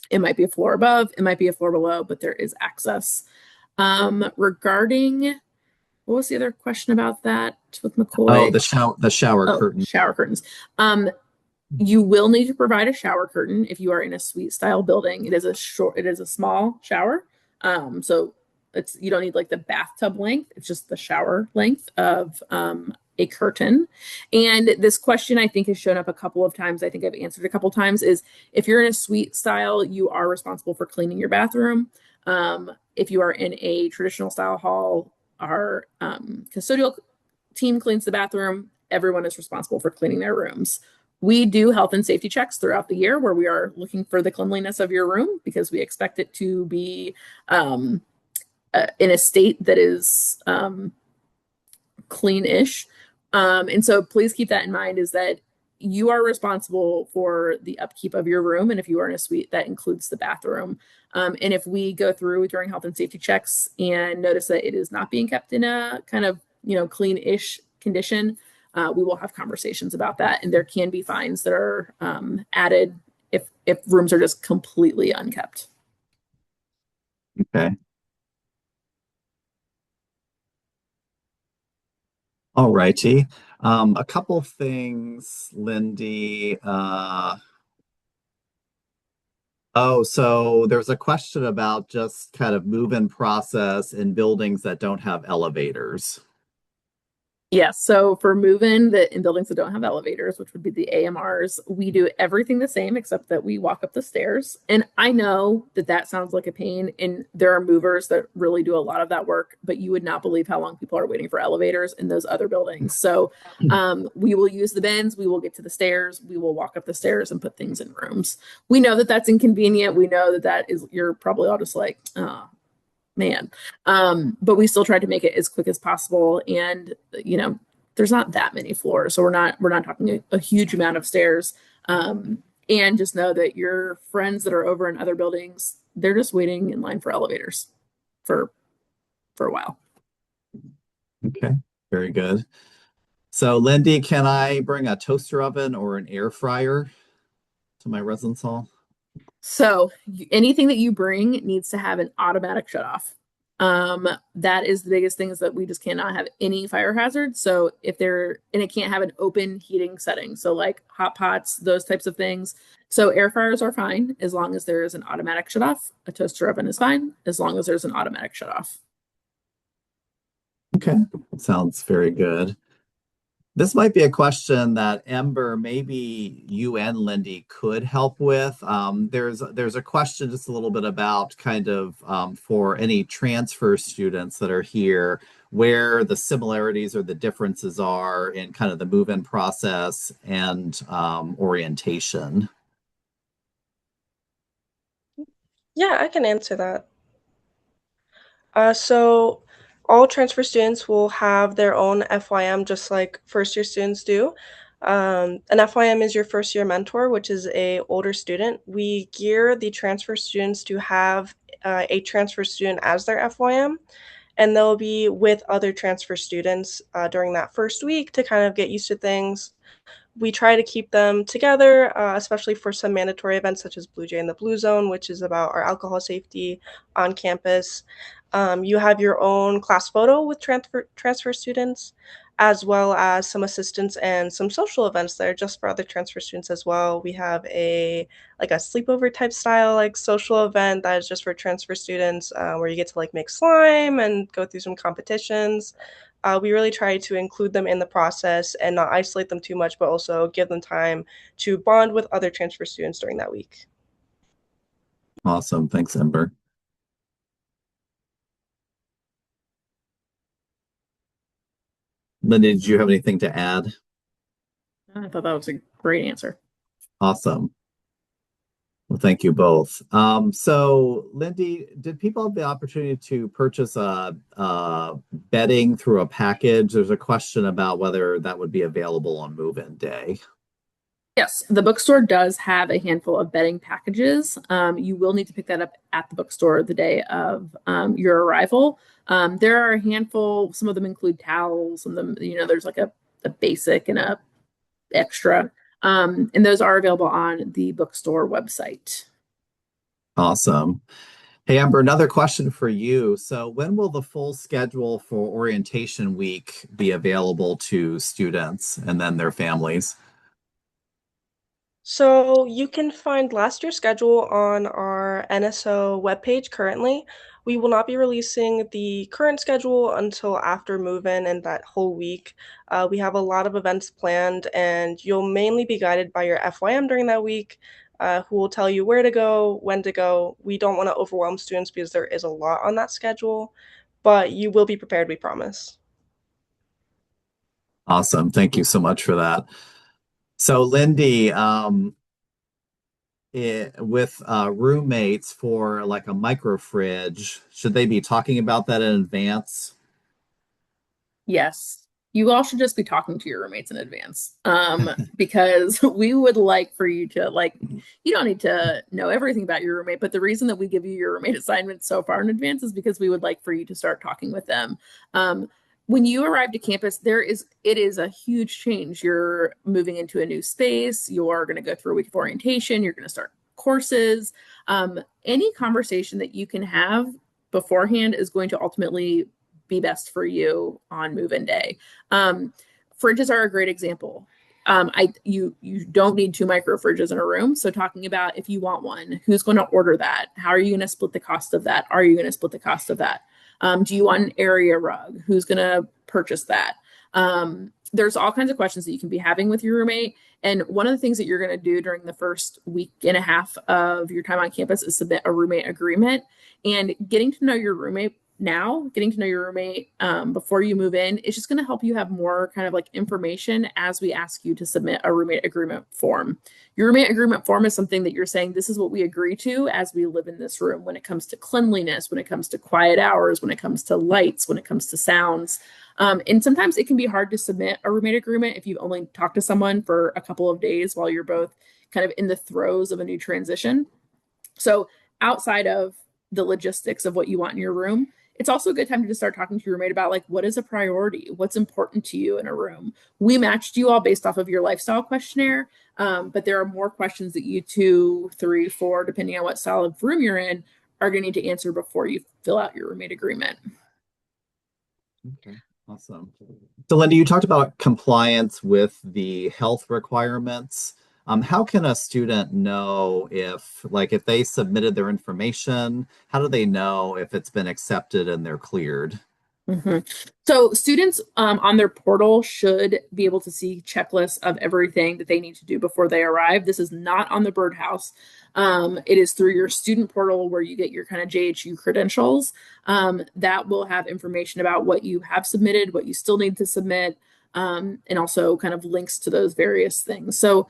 It might be a floor above, it might be a floor below, but there is access. Regarding, what was the other question about that with McCoy? Oh, the shower curtain. Shower curtains. You will need to provide a shower curtain if you are in a suite style building. It is a small shower. So you don't need like the bathtub length. It's just the shower length of a curtain. And this question, I think, has shown up a couple of times. I think I've answered a couple of times, is if you're in a suite style, you are responsible for cleaning your bathroom. If you are in a traditional style hall, our custodial team cleans the bathroom. Everyone is responsible for cleaning their rooms. We do health and safety checks throughout the year where we are looking for the cleanliness of your room, because we expect it to be in a state that is clean-ish. And so please keep that in mind, is that you are responsible for the upkeep of your room. And if you are in a suite, that includes the bathroom. And if we go through during health and safety checks and notice that it is not being kept in a kind of, clean-ish condition, we will have conversations about that. And there can be fines that are added if rooms are just completely unkept. Okay. All righty. A couple things, Lindy. So there's a question about just kind of move-in process in buildings that don't have elevators. Yes. So for move-in in buildings that don't have elevators, which would be the AMRs, we do everything the same except that we walk up the stairs. And I know that sounds like a pain, and there are movers that really do a lot of that work, but you would not believe how long people are waiting for elevators in those other buildings. So we will use the bins, we will get to the stairs, we will walk up the stairs and put things in rooms. We know that that's inconvenient. We know that is, you're probably all just like, oh, man. But we still try to make it as quick as possible. And, there's not that many floors. So we're not talking a huge amount of stairs. And just know that your friends that are over in other buildings, they're just waiting in line for elevators for a while. Okay, very good. So Lindy, can I bring a toaster oven or an air fryer to my residence hall? So anything that you bring needs to have an automatic shutoff. That is the biggest thing, is that we just cannot have any fire hazards. So and it can't have an open heating setting. So like hot pots, those types of things. So air fryers are fine as long as there is an automatic shutoff. A toaster oven is fine as long as there's an automatic shutoff. Okay, sounds very good. This might be a question that Ember, maybe you and Lindy could help with. There's a question just a little bit about kind of for any transfer students that are here, where the similarities or the differences are in kind of the move-in process and orientation. Yeah, I can answer that. So all transfer students will have their own FYM, just like first year students do. An FYM is your first year mentor, which is a older student. We gear the transfer students to have a transfer student as their FYM, and they'll be with other transfer students during that first week to kind of get used to things. We try to keep them together, especially for some mandatory events such as Blue Jay in the Blue Zone, which is about our alcohol safety on campus. You have your own class photo with transfer students, as well as some assistants and some social events that are just for other transfer students as well. We have a sleepover type style like social event that is just for transfer students, where you get to like make slime and go through some competitions. We really try to include them in the process and not isolate them too much, but also give them time to bond with other transfer students during that week. Awesome. Thanks, Ember. Lindy, did you have anything to add? I thought that was a great answer. Awesome. Well, thank you both. So Lindy, did people have the opportunity to purchase bedding through a package? There's a question about whether that would be available on move-in day. Yes, the bookstore does have a handful of bedding packages. You will need to pick that up at the bookstore the day of your arrival. There are a handful. Some of them include towels, and there's like a basic and a extra. And those are available on the bookstore website. Awesome. Hey, Amber, another question for you. So when will the full schedule for orientation week be available to students and then their families? So you can find last year's schedule on our NSO webpage currently. We will not be releasing the current schedule until after move-in and that whole week. We have a lot of events planned, and you'll mainly be guided by your FYM during that week, who will tell you where to go, when to go. We don't want to overwhelm students because there is a lot on that schedule, but you will be prepared, we promise. Awesome. Thank you so much for that. So Lindy, with roommates for like a micro fridge, should they be talking about that in advance? Yes. You all should just be talking to your roommates in advance. Because we would like for you to you don't need to know everything about your roommate, but the reason that we give you your roommate assignments so far in advance is because we would like for you to start talking with them. When you arrive to campus, it is a huge change. You're moving into a new space. You're going to go through a week of orientation. You're going to start courses. Any conversation that you can have beforehand is going to ultimately be best for you on move-in day. Fridges are a great example. You don't need 2 micro fridges in a room. So talking about if you want one, who's going to order that? How are you going to split the cost of that? Are you going to split the cost of that? Do you want an area rug? Who's going to purchase that? There's all kinds of questions that you can be having with your roommate. And one of the things that you're going to do during the first week and a half of your time on campus is submit a roommate agreement. And getting to know your roommate before you move in is just going to help you have more kind of like information as we ask you to submit a roommate agreement form. Your roommate agreement form is something that you're saying, this is what we agree to as we live in this room when it comes to cleanliness, when it comes to quiet hours, when it comes to lights, when it comes to sounds. And sometimes it can be hard to submit a roommate agreement if you've only talked to someone for a couple of days while you're both kind of in the throes of a new transition. So outside of the logistics of what you want in your room, it's also a good time to just start talking to your roommate about like what is a priority, what's important to you in a room. We matched you all based off of your lifestyle questionnaire, but there are more questions that you 2, 3, 4, depending on what style of room you're in, are going to need to answer before you fill out your roommate agreement. Okay, awesome. So, Linda, you talked about compliance with the health requirements. How can a student know if they submitted their information, how do they know if it's been accepted and they're cleared? So students on their portal should be able to see checklists of everything that they need to do before they arrive. This is not on the Birdhouse. It is through your student portal where you get your kind of JHU credentials. That will have information about what you have submitted, what you still need to submit, and also kind of links to those various things. So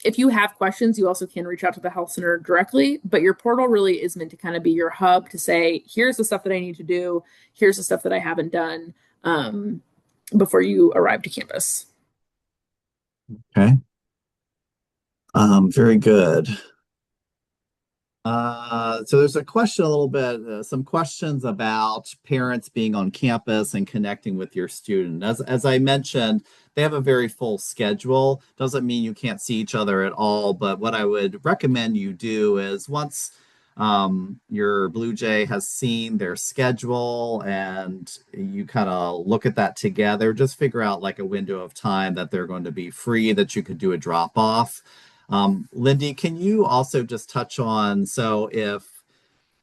if you have questions, you also can reach out to the health center directly, but your portal really is meant to kind of be your hub to say, here's the stuff that I need to do. Here's the stuff that I haven't done before you arrive to campus. Okay. Very good. So there's a question a little bit, some questions about parents being on campus and connecting with your student. As I mentioned, they have a very full schedule. Doesn't mean you can't see each other at all, but what I would recommend you do is once your Blue Jay has seen their schedule and you kind of look at that together, just figure out like a window of time that they're going to be free that you could do a drop off. Lindy, can you also just touch on, so if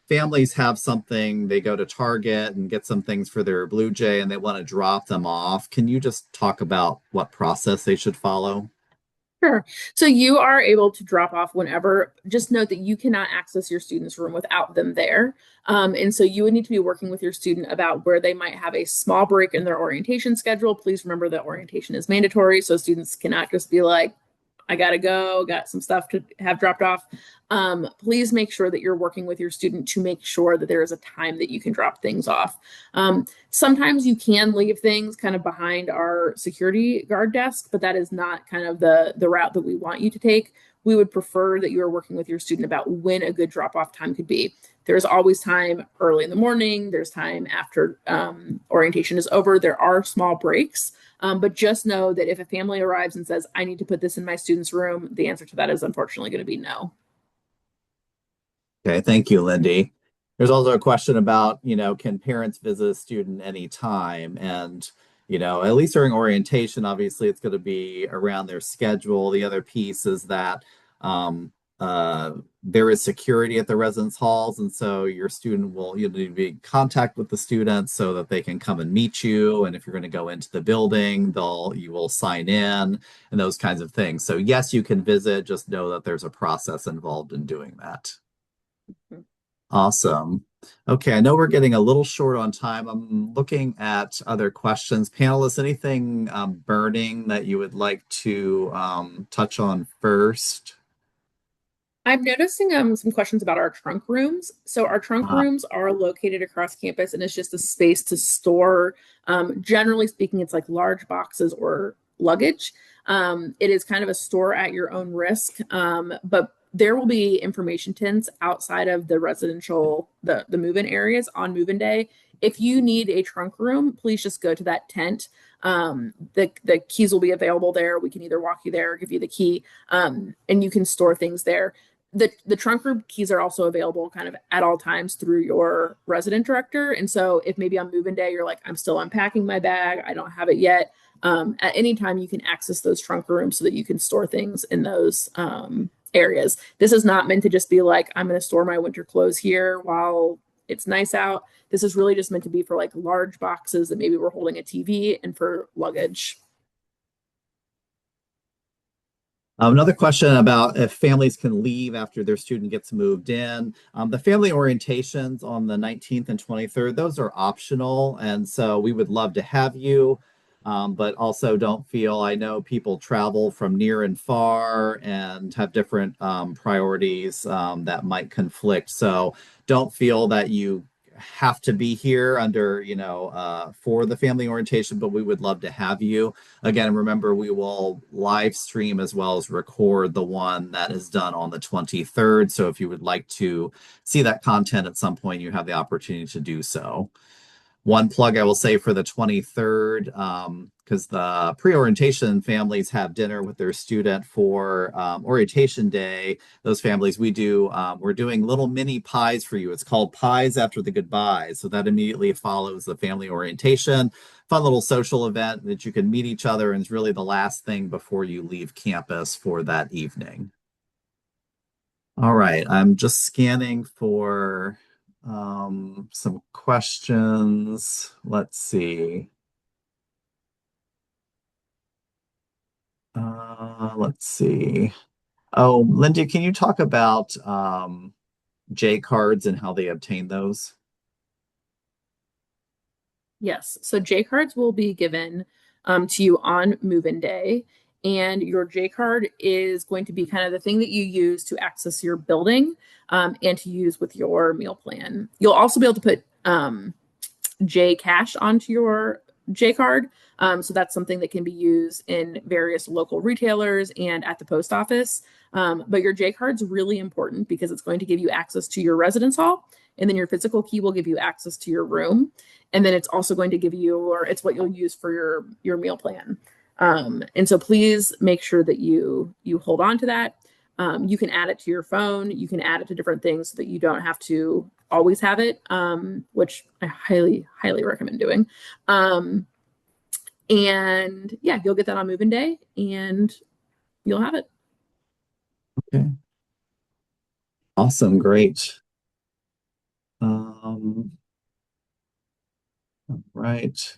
families have something, they go to Target and get some things for their Blue Jay and they want to drop them off, can you just talk about what process they should follow? Sure. So you are able to drop off whenever. Just note that you cannot access your student's room without them there. And so you would need to be working with your student about where they might have a small break in their orientation schedule. Please remember that orientation is mandatory, so students cannot just be like, I gotta go, got some stuff to have dropped off. Please make sure that you're working with your student to make sure that there is a time that you can drop things off. Sometimes you can leave things kind of behind our security guard desk, but that is not kind of the route that we want you to take. We would prefer that you are working with your student about when a good drop off time could be. There's always time early in the morning. There's time after orientation is over. There are small breaks. But just know that if a family arrives and says, I need to put this in my student's room, the answer to that is unfortunately going to be no. Okay, thank you, Lindy. There's also a question about, can parents visit a student anytime? And, at least during orientation, obviously it's going to be around their schedule. The other piece is that there is security at the residence halls, and so your student you'll need to be in contact with the students so that they can come and meet you. And if you're going to go into the building, you will sign in and those kinds of things. So yes, you can visit, just know that there's a process involved in doing that. Mm-hmm. Awesome. Okay, I know we're getting a little short on time. I'm looking at other questions. Panelists, anything burning that you would like to touch on first? I'm noticing some questions about our trunk rooms. So our trunk rooms are located across campus, and it's just a space to store, generally speaking, it's like large boxes or luggage. It is kind of a store at your own risk, but there will be information tents outside of the residential, the move-in areas on move-in day. If you need a trunk room, please just go to that tent. The keys will be available there. We can either walk you there or give you the key, and you can store things there. The trunk room keys are also available kind of at all times through your resident director. And so if maybe on move-in day, you're like, I'm still unpacking my bag, I don't have it yet. At any time you can access those trunk rooms so that you can store things in those areas. This is not meant to just be like, I'm going to store my winter clothes here while it's nice out. This is really just meant to be for like large boxes that maybe we're holding a TV and for luggage. Another question about if families can leave after their student gets moved in. The family orientations on the 19th and 23rd, those are optional. And so we would love to have you, but also don't feel, I know people travel from near and far and have different priorities that might conflict. So don't feel that you have to be here under, for the family orientation, but we would love to have you. Again, remember, we will live stream as well as record the one that is done on the 23rd. So if you would like to see that content at some point, you have the opportunity to do so. One plug I will say for the 23rd, because the pre-orientation families have dinner with their student for orientation day. Those families, we're doing little mini pies for you. It's called Pies After the Goodbyes. So that immediately follows the family orientation. Fun little social event that you can meet each other, and it's really the last thing before you leave campus for that evening. All right, I'm just scanning for some questions. Let's see. Let's see. Oh, Lindy, can you talk about J cards and how they obtain those? Yes. So J cards will be given to you on move-in day. And your J card is going to be kind of the thing that you use to access your building and to use with your meal plan. You'll also be able to put J cash onto your J card. So that's something that can be used in various local retailers and at the post office. But your J card's really important because it's going to give you access to your residence hall. And then your physical key will give you access to your room. And then it's also going to give you, or it's what you'll use for your meal plan. And so please make sure that you hold on to that. You can add it to your phone. You can add it to different things so that you don't have to always have it, which I highly, highly recommend doing. And yeah, you'll get that on move-in day and you'll have it. Okay. Awesome. Great. All right.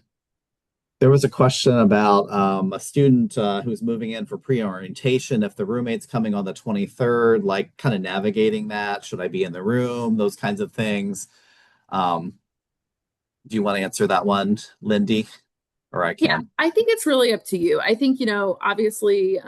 There was a question about a student who's moving in for pre-orientation. If the roommate's coming on the 23rd, like kind of navigating that, should I be in the room? Those kinds of things. Do you want to answer that one, Lindy? Or I can. Yeah, I think it's really up to you. I think, obviously,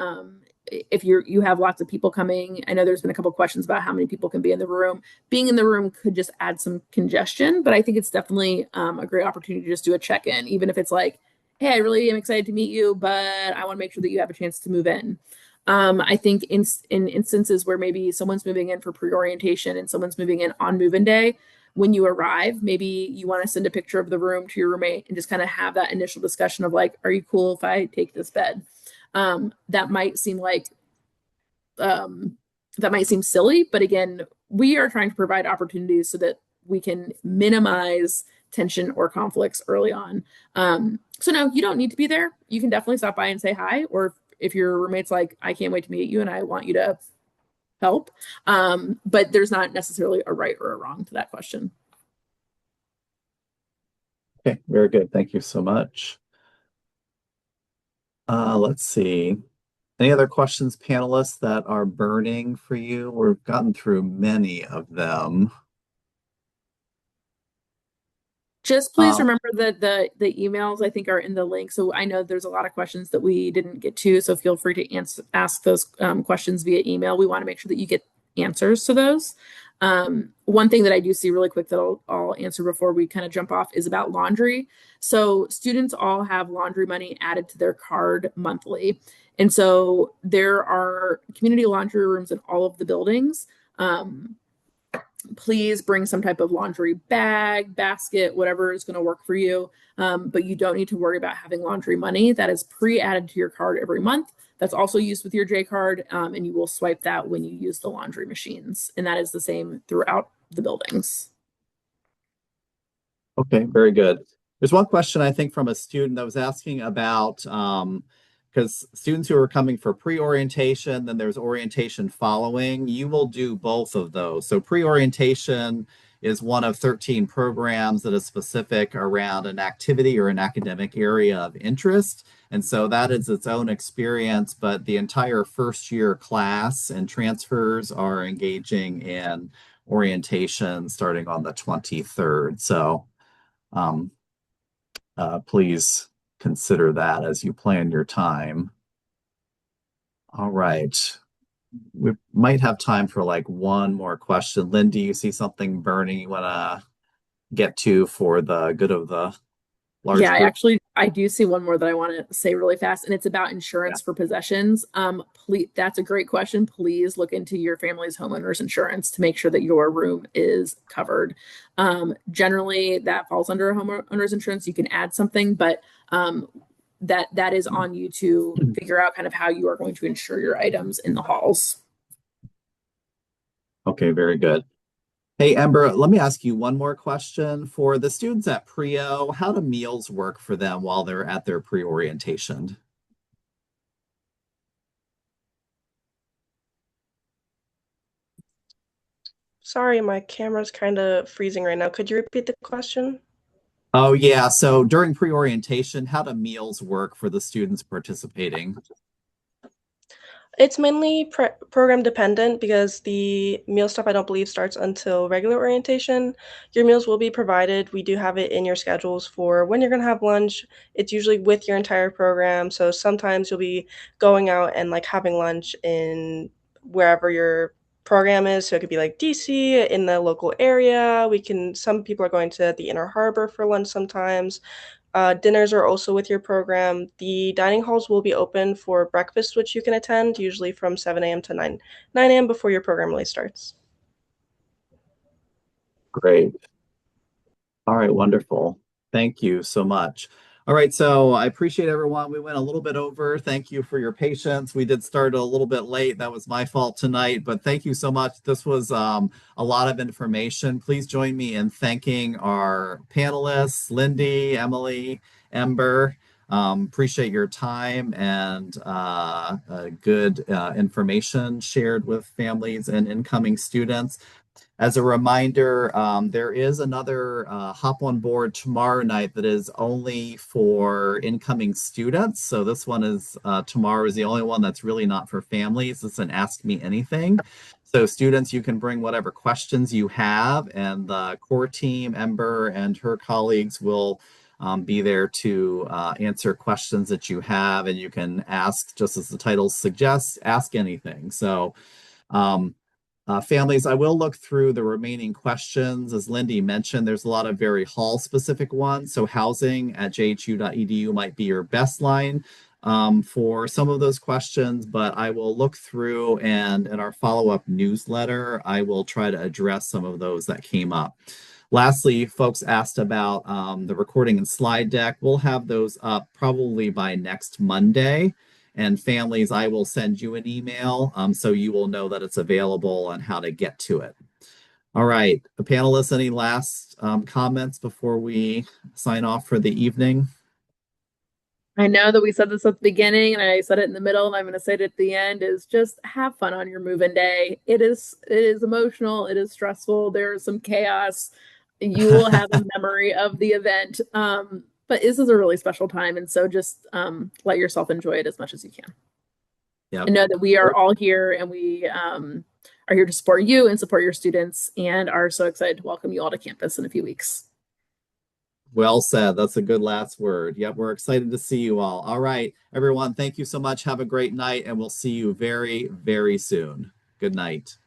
if you have lots of people coming, I know there's been a couple questions about how many people can be in the room. Being in the room could just add some congestion, but I think it's definitely a great opportunity to just do a check-in, even if it's like, hey, I really am excited to meet you, but I want to make sure that you have a chance to move in. I think in instances where maybe someone's moving in for pre-orientation and someone's moving in on move-in day, when you arrive, maybe you want to send a picture of the room to your roommate and just kind of have that initial discussion of like, are you cool if I take this bed? That might seem like that might seem silly, but again, we are trying to provide opportunities so that we can minimize tension or conflicts early on. So no, you don't need to be there. You can definitely stop by and say hi, or if your roommate's like, I can't wait to meet you and I want you to help. But there's not necessarily a right or a wrong to that question. Okay, very good. Thank you so much. Let's see. Any other questions, panelists, that are burning for you? We've gotten through many of them. Just please remember that the emails I think are in the link. So I know there's a lot of questions that we didn't get to. So feel free to ask those questions via email. We want to make sure that you get answers to those. One thing that I do see really quick that I'll answer before we kind of jump off is about laundry. So students all have laundry money added to their card monthly. And so there are community laundry rooms in all of the buildings. Please bring some type of laundry bag, basket, whatever is going to work for you. But you don't need to worry about having laundry money. That is pre-added to your card every month. That's also used with your J card, and you will swipe that when you use the laundry machines. And that is the same throughout the buildings. Okay, very good. There's one question I think from a student that was asking about because students who are coming for pre-orientation, then there's orientation following. You will do both of those. So pre-orientation is one of 13 programs that is specific around an activity or an academic area of interest. And so that is its own experience, but the entire first year class and transfers are engaging in orientation starting on the 23rd. So please consider that as you plan your time. All right. We might have time for like one more question. Lynn, do you see something burning you want to get to for the good of the large Yeah, group? I do see one more that I want to say really fast, and it's about insurance for possessions. Please, that's a great question. Please look into your family's homeowner's insurance to make sure that your room is covered. Generally, that falls under a homeowner's insurance. You can add something, but that is on you to figure out kind of how you are going to insure your items in the halls. Okay, very good. Hey, Ember, let me ask you one more question. For the students at Prio, how do meals work for them while they're at their pre-orientation? Sorry, my camera's kind of freezing right now. Could you repeat the question? Oh, yeah. So during pre-orientation, how do meals work for the students participating? It's mainly program dependent because the meal stuff I don't believe starts until regular orientation. Your meals will be provided. We do have it in your schedules for when you're going to have lunch. It's usually with your entire program. So sometimes you'll be going out and like having lunch in wherever your program is. So it could be like DC in the local area. Some people are going to the Inner Harbor for lunch sometimes. Dinners are also with your program. The dining halls will be open for breakfast, which you can attend, usually from 7 a.m. to 9 a.m. before your program really starts. Great. All right, wonderful. Thank you so much. All right, so I appreciate everyone. We went a little bit over. Thank you for your patience. We did start a little bit late. That was my fault tonight, but thank you so much. This was a lot of information. Please join me in thanking our panelists, Lindy, Emily, Ember. Appreciate your time and good information shared with families and incoming students. As a reminder, there is another Hop on Board tomorrow night that is only for incoming students. So this one is tomorrow is the only one that's really not for families. It's an Ask Me Anything. So students, you can bring whatever questions you have, and the core team, Ember and her colleagues will be there to answer questions that you have, and you can ask, just as the title suggests, ask anything. So um, families, I will look through the remaining questions. As Lindy mentioned, there's a lot of very hall specific ones. So housing at jhu.edu might be your best line for some of those questions, but I will look through, and in our follow-up newsletter, I will try to address some of those that came up. Lastly, folks asked about the recording and slide deck. We'll have those up probably by next Monday. And families, I will send you an email so you will know that it's available and how to get to it. All right, the panelists, any last comments before we sign off for the evening? I know that we said this at the beginning and I said it in the middle and I'm going to say it at the end, is just have fun on your move-in day. It is emotional. It is stressful. There's some chaos. You will have a memory of the event. But this is a really special time. And so just let yourself enjoy it as much as you can. Yeah. And know that we are all here and we are here to support you and support your students and are so excited to welcome you all to campus in a few weeks. Well said. That's a good last word. Yep, we're excited to see you all. All right, everyone, thank you so much. Have a great night, and we'll see you very, very soon. Good night.